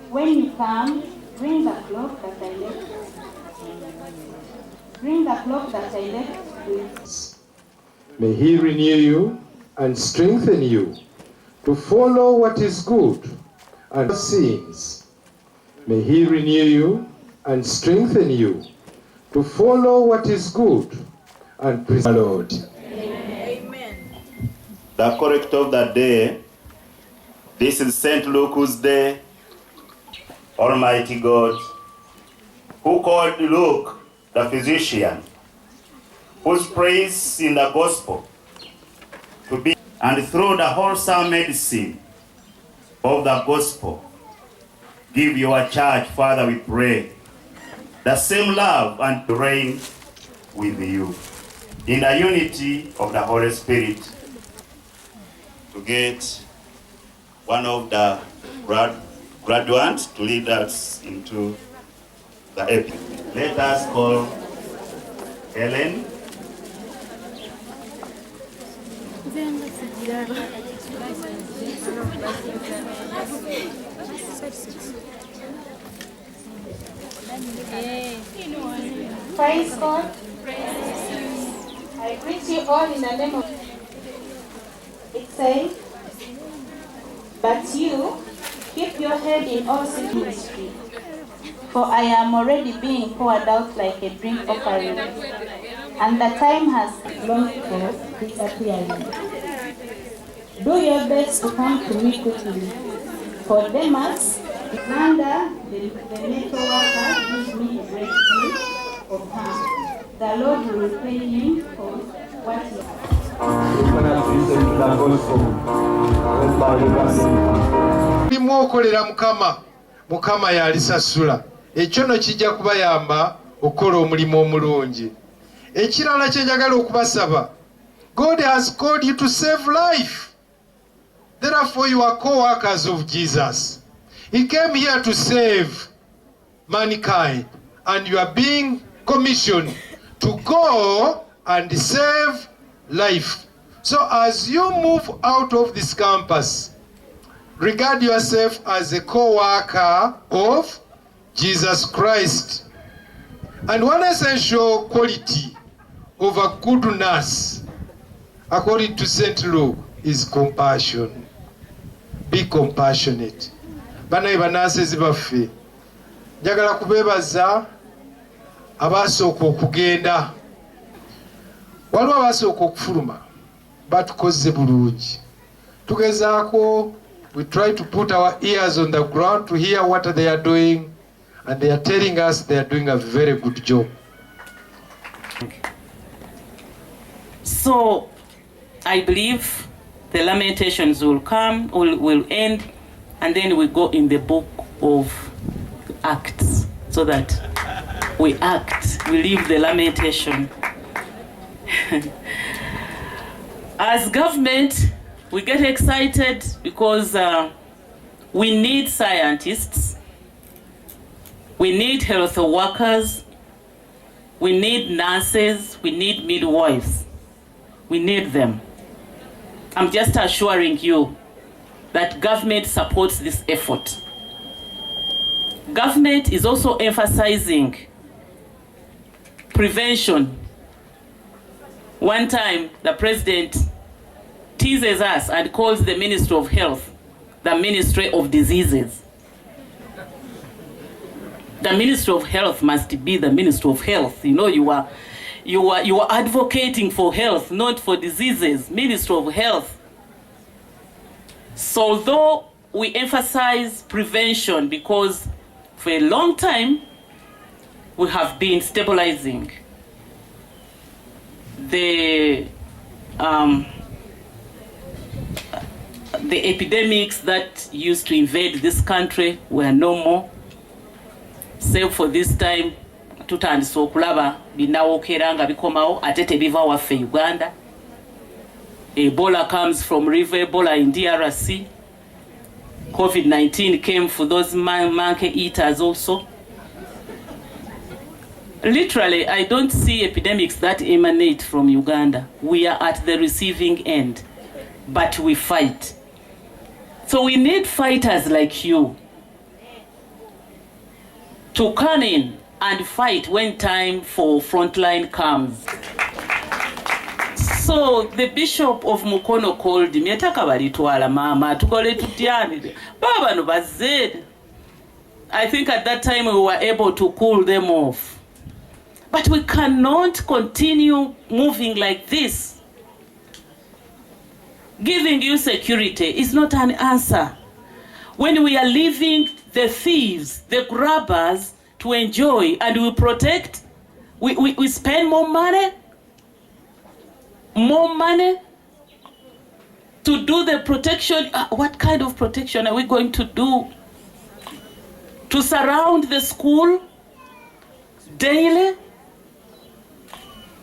When you come, bring the cloak that I left. Bring the cloak that I left with. May He renew you and strengthen you to follow what is good and sins. May He renew you and strengthen you to follow what is good and praise the Lord. Amen. The correct of the day. This is St. Luke's Day. Almighty God, who called Luke the physician, whose praise in the gospel to be, and through the wholesome medicine of the gospel, give your church, Father, we pray, the same love and to reign with you in the unity of the Holy Spirit. To get one of the graduates to lead us into the epic. Let us call Helen. Praise God. I greet you all in the name of. It says, but you keep your head in all ministry, for I am already being poured out like a drink offering, and the time has longed for disappearing. Do your best to come to me quickly, for Demas, Alexander, the metal worker, gives me a great deal of harm. The Lord will repay him for what he has. Mwokolera Mukama yalisasula. Ekyo no kijja kubayamba okukola omulimu omulungi. Ekirala kye njagala okubasaba, God has called you to save life. Therefore you are co-workers of Jesus. He came here to save mankind, and you are being commissioned to go and save life. So as you move out of this campus, regard yourself as a co-worker of Jesus Christ. And one essential quality of a good nurse, according to St. Luke, is compassion. Be compassionate. Banaye banasezi baffe, njagala kubeebaza abasooka okugenda. Waliwo abasooka okufuluma batukoze bulungi. Tugezaako, we try to put our ears on the ground to hear what they are doing, and they are telling us they are doing a very good job. So I believe the lamentations will come, will end, and then we go in the book of Acts, so that we act, we leave the lamentation. As government, we get excited because we need scientists, we need health workers, we need nurses, we need midwives. We need them. I'm just assuring you that government supports this effort. Government is also emphasizing prevention. One time, the president teases us and calls the Ministry of Health the Ministry of Diseases. The Ministry of Health must be the Ministry of Health. You know, you are advocating for health, not for diseases. Ministry of Health. So although we emphasize prevention, because for a long time we have been stabilizing the epidemics that used to invade this country were no more, save for this time tutandise okulaba binawokera nga bikomawo ate tebiva waffe Uganda. Ebola comes from River Ebola in DRC. COVID-19 came for those monkey eaters also. Literally, I don't see epidemics that emanate from Uganda. We are at the receiving end, but we fight. So we need fighters like you to come in and fight when time for frontline comes. So the Bishop of Mukono called me, Ttaka balitwala mama, tukole tutyanire. Baba no bazed. I think at that time we were able to cool them off. But we cannot continue moving like this. Giving you security is not an answer. When we are leaving the thieves, the grabbers to enjoy and we protect, we spend more money to do the protection. What kind of protection are we going to do? To surround the school daily?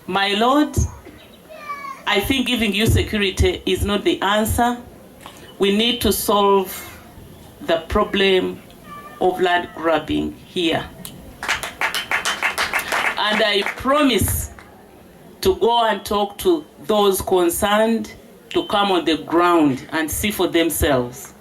My Lord, I think giving you security is not the answer. We need to solve the problem of land grabbing here. And I promise to go and talk to those concerned to come on the ground and see for themselves.